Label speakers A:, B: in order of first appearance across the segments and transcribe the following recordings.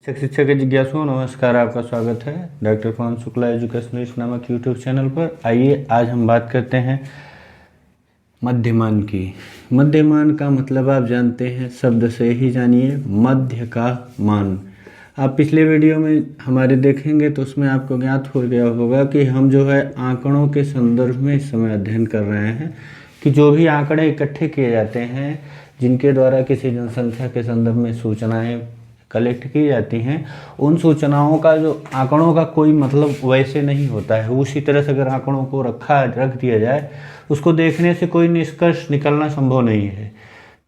A: शिक्षा के जिज्ञासुओं नमस्कार, आपका स्वागत है डॉक्टर पवन शुक्ला एजुकेशनलिस्ट नामक यूट्यूब चैनल पर। आइए आज हम बात करते हैं मध्यमान की। मध्यमान का मतलब आप जानते हैं, शब्द से ही जानिए, मध्य का मान। आप पिछले वीडियो में हमारे देखेंगे तो उसमें आपको ज्ञात हो गया होगा कि हम जो है आंकड़ों के संदर्भ में इस समय अध्ययन कर रहे हैं कि जो भी आंकड़े इकट्ठे किए जाते हैं, जिनके द्वारा किसी जनसंख्या के संदर्भ में सूचनाएं कलेक्ट की जाती हैं, उन सूचनाओं का जो आंकड़ों का कोई मतलब वैसे नहीं होता है। उसी तरह से अगर आंकड़ों को रख दिया जाए, उसको देखने से कोई निष्कर्ष निकलना संभव नहीं है।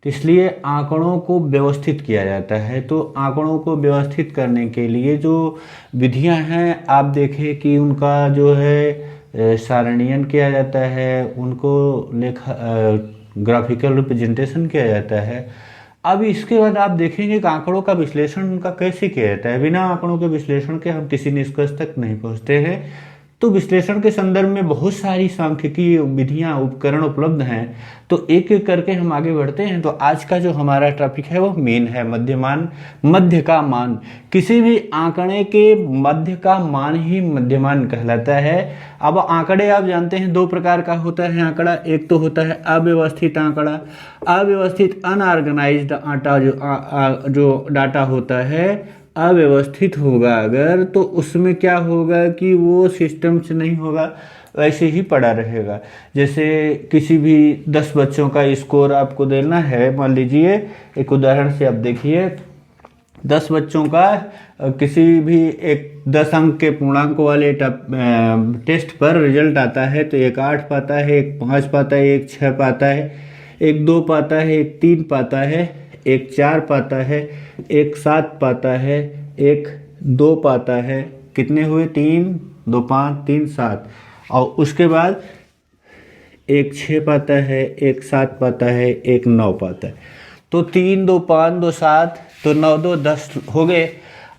A: तो इसलिए आंकड़ों को व्यवस्थित किया जाता है। तो आंकड़ों को व्यवस्थित करने के लिए जो विधियां हैं, आप देखें कि उनका जो है सारणीयन किया जाता है, उनको ग्राफिकल रिप्रेजेंटेशन किया जाता है। अब इसके बाद आप देखेंगे कि आंकड़ों का विश्लेषण उनका कैसे किया जाता है। बिना आंकड़ों के विश्लेषण के हम किसी निष्कर्ष तक नहीं पहुंचते हैं। तो विश्लेषण के संदर्भ में बहुत सारी सांख्यिकीय विधियां, उपकरण उपलब्ध हैं। तो एक एक करके हम आगे बढ़ते हैं। तो आज का जो हमारा टॉपिक है वो मेन है मध्यमान, मध्य का मान। किसी भी आंकड़े के मध्य का मान ही मध्यमान कहलाता है। अब आंकड़े आप जानते हैं दो प्रकार का होता है आंकड़ा। एक तो होता है अव्यवस्थित आंकड़ा। अव्यवस्थित अनऑर्गेनाइज्ड आटा जो डाटा होता है, अव्यवस्थित होगा अगर, तो उसमें क्या होगा कि वो सिस्टम से नहीं होगा, वैसे ही पड़ा रहेगा। जैसे किसी भी 10 बच्चों का स्कोर आपको देना है, मान लीजिए एक उदाहरण से आप देखिए, 10 बच्चों का किसी भी एक 10 अंक के पूर्णांक वाले टेस्ट पर रिजल्ट आता है, तो एक 8 पाता है, एक 5 पाता है, एक 6 पाता है, एक 2 पाता है, एक 3 पाता है, एक 4 पाता है, एक 7 पाता है, एक 2 पाता है। कितने हुए? 3 2 5 3 7। और उसके बाद एक 6 पाता है, एक 7 पाता है, एक 9 पाता है। तो 3 2 5 2 7, तो 9 2 10 हो गए।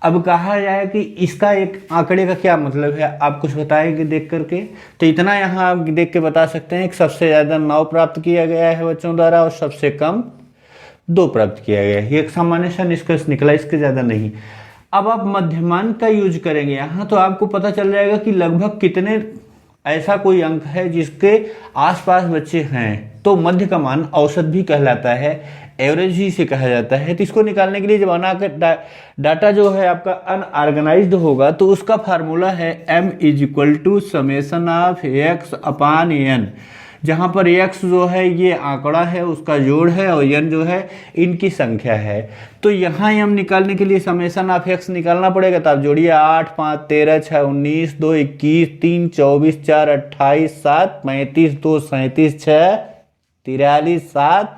A: अब कहा जाए कि इसका एक आंकड़े का क्या मतलब है, आप कुछ बताएंगे देख करके? तो इतना यहाँ आप देख के बता सकते हैं कि सबसे ज़्यादा 9 प्राप्त किया गया है बच्चों द्वारा और सबसे कम 2 प्राप्त किया गया है। ये एक सामान्य सा निष्कर्ष निकला, इसके ज़्यादा नहीं। अब आप मध्यमान का यूज करेंगे यहाँ, तो आपको पता चल जाएगा कि लगभग कितने ऐसा कोई अंक है जिसके आसपास बच्चे हैं। तो मध्य का मान औसत भी कहलाता है, एवरेज ही से कहा जाता है। तो इसको निकालने के लिए जब डाटा जो है आपका अनऑर्गेनाइज्ड होगा, तो उसका फार्मूला है m = summation of x upon n, जहाँ पर x जो है ये आंकड़ा है, उसका जोड़ है, और n जो है इनकी संख्या है। तो यहाँ m निकालने के लिए समेशन ऑफ x निकालना पड़ेगा। तो आप जोड़िए, 8 5 13 6 19 2 21 3 24 4 28 7 35 2 37 6 43 7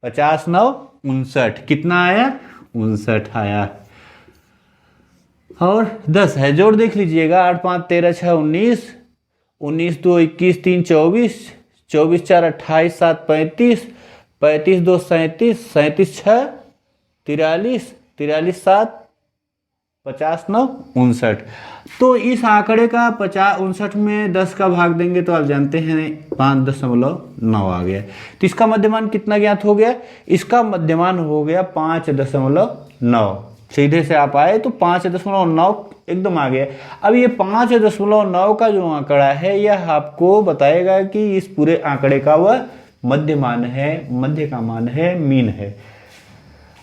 A: 50 9 59। कितना आया? 59 आया। और 10 है, जोड़ देख लीजिएगा, 8 5 13 6 19 19 2 21 3 24 24 4 28 7 35 35 2 37 37 6 43 43 7 50 9 59। तो इस आंकड़े का 59 में 10 का भाग देंगे तो आप जानते हैं 5.9 आ गया। तो इसका मध्यमान कितना ज्ञात हो गया? इसका मध्यमान हो गया 5.9। सीधे से आप आए तो 5.9 एकदम आ गया। अब ये 5.9 का जो आंकड़ा है, यह आपको बताएगा कि इस पूरे आंकड़े का वह मध्यमान है, मध्य का मान है, मीन है।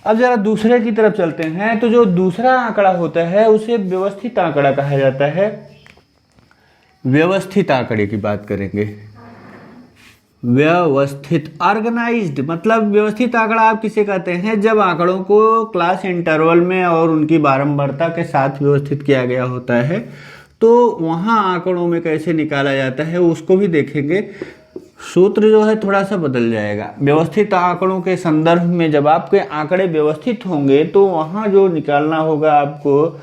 A: अब जरा दूसरे की तरफ चलते हैं। तो जो दूसरा आंकड़ा होता है उसे व्यवस्थित आंकड़ा कहा जाता है। व्यवस्थित आंकड़े की बात करेंगे। व्यवस्थित, ऑर्गेनाइज्ड, मतलब व्यवस्थित आंकड़ा आप किसे कहते हैं? जब आंकड़ों को क्लास इंटरवल में और उनकी बारंबारता के साथ व्यवस्थित किया गया होता है। तो वहाँ आंकड़ों में कैसे निकाला जाता है उसको भी देखेंगे। सूत्र जो है थोड़ा सा बदल जाएगा। व्यवस्थित आंकड़ों के संदर्भ में जब आपके आंकड़े व्यवस्थित होंगे, तो वहाँ जो निकालना होगा आपको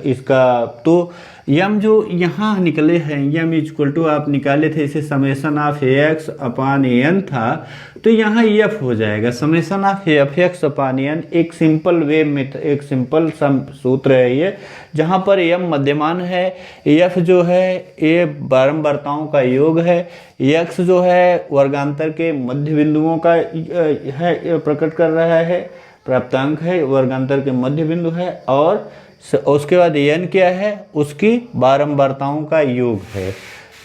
A: इसका, तो यम जो यहाँ निकले हैं, यम = आप निकाले थे इसे summation of x upon n था, तो यहाँ f हो जाएगा। Summation of f(x) upon n एक सिंपल वे में, एक सिंपल सूत्र है ये, जहाँ पर m मध्यमान है, f जो है ये बारंबारताओं का योग है, x जो है वर्गांतर के मध्य बिंदुओं का है प्रकट कर रहा है, प्राप्तांक है, वर्गांतर के मध्य बिंदु है, और उसके बाद n क्या है, उसकी बारंबारताओं का योग है।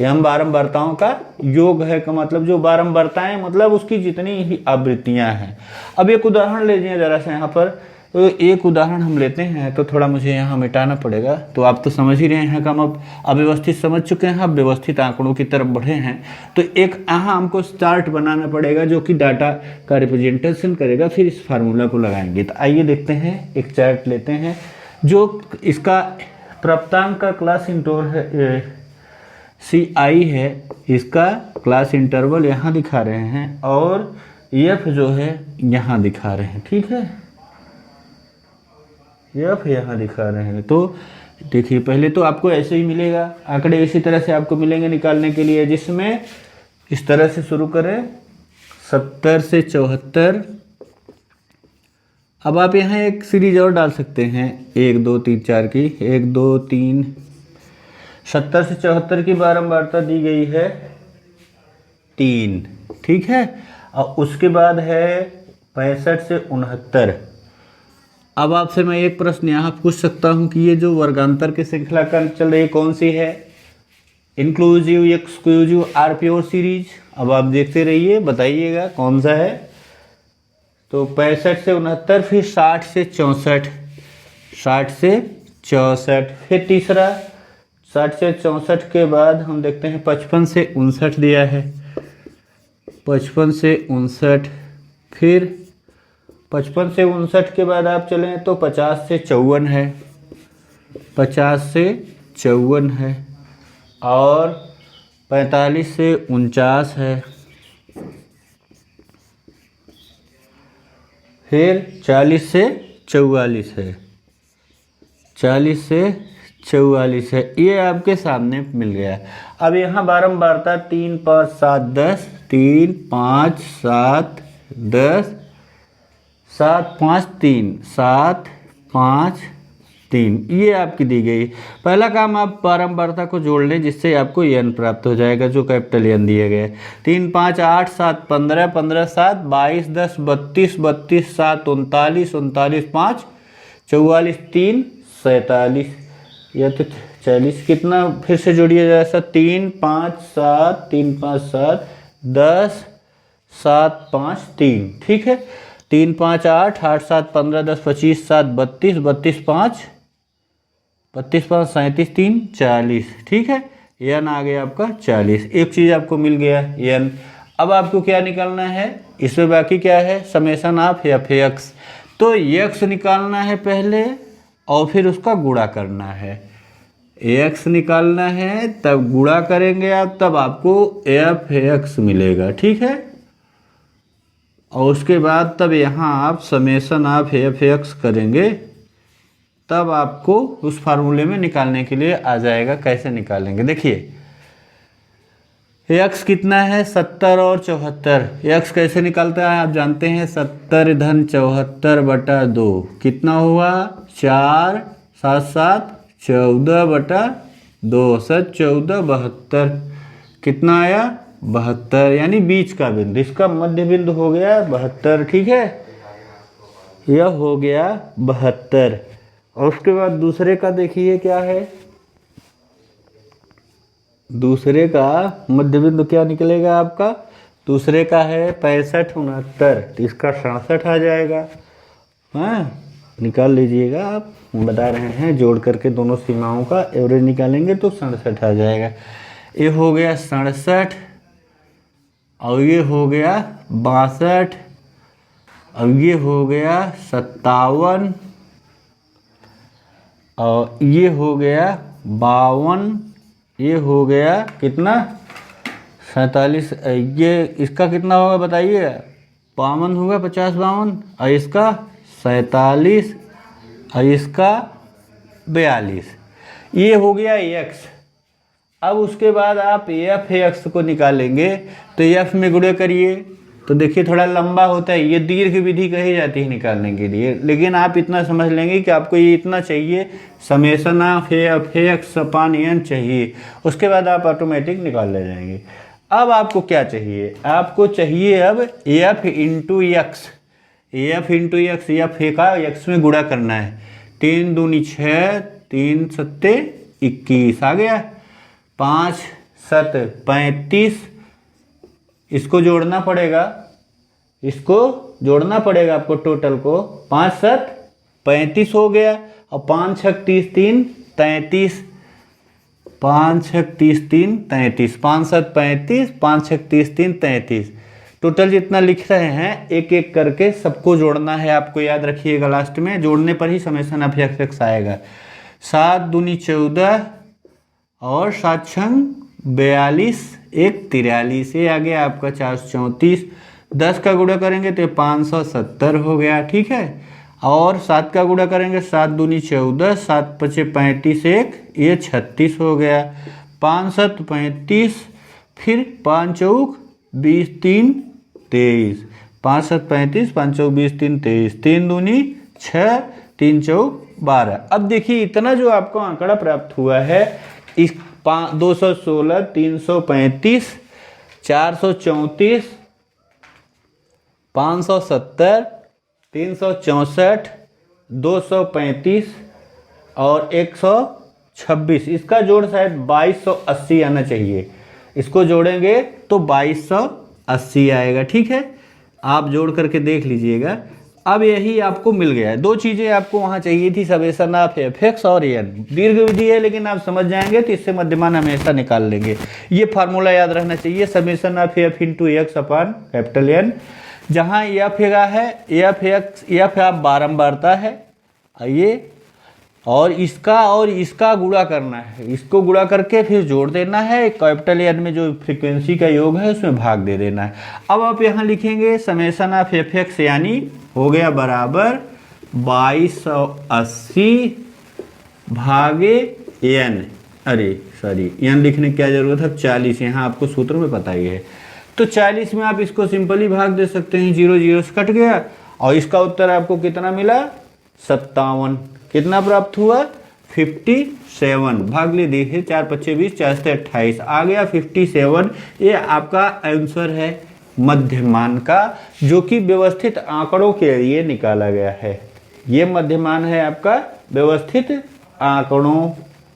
A: यह बारंबारताओं का योग है का मतलब जो बारंबारताएं मतलब उसकी जितनी ही आवृत्तियां हैं। अब एक उदाहरण ले लीजिए जरा सा यहाँ पर, तो एक उदाहरण हम लेते हैं, तो थोड़ा मुझे यहाँ मिटाना पड़ेगा। तो आप तो समझ ही रहे हैं कि हम अब अव्यवस्थित समझ चुके हैं, अब व्यवस्थित आंकड़ों की तरफ बढ़े हैं। तो एक यहाँ हमको चार्ट बनाना पड़ेगा जो कि डाटा का रिप्रेजेंटेशन करेगा, फिर इस फार्मूला को लगाएंगे। तो आइए देखते हैं, एक चार्ट लेते हैं जो इसका प्राप्तांक का क्लास CI है, इसका क्लास इंटरवल यहाँ दिखा रहे हैं, और F जो है यहाँ दिखा रहे हैं। ठीक है, F यहाँ दिखा रहे हैं। तो देखिए, पहले तो आपको ऐसे ही मिलेगा, आंकड़े इसी तरह से आपको मिलेंगे निकालने के लिए, जिसमें इस तरह से शुरू करें 70 से 74। अब आप यहाँ एक सीरीज और डाल सकते हैं 1 2 3 4 की, 1 2 3, 70 से 74 की बारंबारता दी गई है 3। ठीक है, और उसके बाद है 65 से 69। अब आपसे मैं एक प्रश्न यहाँ पूछ सकता हूँ कि ये जो वर्गांतर की श्रृंखला का चल रही कौन सी है, इंक्लूसिव, एक्सक्लूसिव, RP और सीरीज। अब आप देखते रहिए, बताइएगा कौन सा है। तो 65 से 69, फिर 60 से 64, 60 से 64, फिर तीसरा 60 से 64 के बाद हम देखते हैं 55 से 59 दिया है, 55 से 59, फिर 55 से 59 के बाद आप चलें तो 50 से 54 है, 50 से 54 है, और 45 से 49 है, फिर 40 से 44 है, 40 से 44 है। ये आपके सामने मिल गया। अब यहाँ बारंबारता 3 5 7 10, 3 5 7 10, 7 5 3, 7 5 3, ये आपकी दी गई। पहला काम आप बारंबारता को जोड़ लें, जिससे आपको n प्राप्त हो जाएगा, जो कैपिटल N दिए गए। 3 5 8 7 15, 15 7 22 10 32, 32 7 39, 39 5 44, 3 47, या तो 40, कितना फिर से जोड़िए जैसा, 3 5 7, 3 5 7 10 7 5 3। ठीक है, 3 5 8, 8 7 15, 10 25 7 32, 32 5 32 5 37, 3 40। ठीक है, n आ गया आपका 40। एक चीज़ आपको मिल गया n। अब आपको क्या निकालना है, इसमें बाकी क्या है, समेशन ऑफ f(x). तो x निकालना है पहले, और फिर उसका गुणा करना है। x निकालना है, तब गुणा करेंगे आप, तब आपको f(x) मिलेगा। ठीक है, और उसके बाद तब यहाँ आप समेशन ऑफ f(x) करेंगे, तब आपको उस फार्मूले में निकालने के लिए आ जाएगा। कैसे निकालेंगे, देखिए x कितना है, 70 और 74। x कैसे निकालता है आप जानते हैं, 70 धन 74 बटा 2, कितना हुआ, 4 7 7 14 बटा 2, 7 14 72, कितना आया, 72, यानी बीच का बिंदु, इसका मध्य बिंदु हो गया 72। ठीक है, यह हो गया 72। और उसके बाद दूसरे का देखिए क्या है, दूसरे का मध्य बिंदु क्या निकलेगा आपका, दूसरे का है 65 69, तो इसका 67 आ जाएगा। हाँ, निकाल लीजिएगा आप, बता रहे हैं, जोड़ करके दोनों सीमाओं का एवरेज निकालेंगे तो 67 आ जाएगा। ये हो गया 67, और ये हो गया 62, और ये हो गया 57, और ये हो गया 52, ये हो गया कितना, 47। ये इसका कितना होगा बताइए, 52 होगा, 50 52, और इसका 47, और इसका 42। ये हो गया x। अब उसके बाद आप f(x) को निकालेंगे, तो f में गुणा करिए, तो देखिए थोड़ा लंबा होता है, ये दीर्घ विधि कही जाती है निकालने के लिए, लेकिन आप इतना समझ लेंगे कि आपको ये इतना चाहिए, summation of f(x) upon n चाहिए। उसके बाद आप ऑटोमेटिक निकाल ले जाएंगे। अब आपको क्या चाहिए, आपको चाहिए अब f into x, F into x, F का एक्स में गुणा करना है। 3 दूनी 6, 3 सत्ते 21 आ गया। 5 7 35, इसको जोड़ना पड़ेगा, इसको जोड़ना पड़ेगा आपको टोटल को। 5 7 35 हो गया और 5 6 30 3 33, 5 6 30 3 33, 5 7 35, 5 6 30 3 33। टोटल जितना लिख रहे हैं एक एक करके सबको जोड़ना है, आपको याद रखिएगा। लास्ट में जोड़ने पर ही समेशन ऑफ एक्स एक्स आएगा। 7 दूनी 14 और 7 छंग 42, 1 43, ये आ गया आपका 434। 10 का गुणा करेंगे तो 570 हो गया, ठीक है। और 7 का गुणा करेंगे, 7 दूनी 14, 7 पचे 35, 1 ये 36 हो गया। 5 7 35, फिर 5 चौक 20 3 23, 5 7 35, 5 चौक 20 3 23, 3 दूनी 6, 3 चौक 12। अब देखिए इतना जो आपको आंकड़ा प्राप्त हुआ है, इस 216, 335, 434, 570, 364, 235 और 126, इसका जोड़ शायद 2280 आना चाहिए। इसको जोड़ेंगे तो 2280 आएगा, ठीक है। आप जोड़ करके देख लीजिएगा। अब यही आपको मिल गया है। 2 चीज़ें आपको वहाँ चाहिए थी, समेशन ऑफ एफ एक्स और एन। दीर्घ विधि है लेकिन आप समझ जाएंगे तो इससे मध्यमान हमेशा निकाल लेंगे। ये फार्मूला याद रखना चाहिए, summation of F into X upon capital N. जहाँ एफ है, एफ आप बारंबारता है ये, और इसका गुणा करना है, इसको गुणा करके फिर जोड़ देना है। कैपिटल एन में जो फ्रीक्वेंसी का योग है उसमें भाग दे देना है। अब आप यहाँ लिखेंगे समेशन ऑफ एफ एक्स, यानी हो गया बराबर 2280 भागे एन। अरे सॉरी, एन लिखने की क्या जरूरत है, 40 यहाँ आपको सूत्र में पता ही है। तो 40 में आप इसको सिंपली भाग दे सकते हैं, 0 0 से कट गया और इसका उत्तर आपको कितना मिला, 57। कितना प्राप्त हुआ, 57। भाग ले देखिए, 4 पच्चे 20, 4 से 28 आ गया 57। ये आपका आंसर है मध्यमान का, जो कि व्यवस्थित आंकड़ों के लिए निकाला गया है। ये मध्यमान है आपका व्यवस्थित आंकड़ों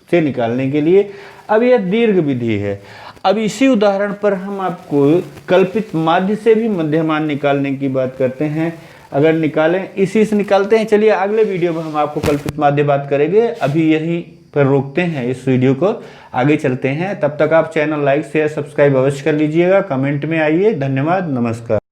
A: से निकालने के लिए। अब यह दीर्घ विधि है। अब इसी उदाहरण पर हम आपको कल्पित माध्य से भी मध्यमान निकालने की बात करते हैं। अगर निकालें, इसी से निकालते हैं। चलिए अगले वीडियो में हम आपको कल्पित माध्य बात करेंगे। अभी यहीं पर रोकते हैं इस वीडियो को, आगे चलते हैं। तब तक आप चैनल लाइक शेयर सब्सक्राइब अवश्य कर लीजिएगा। कमेंट में आइए। धन्यवाद, नमस्कार।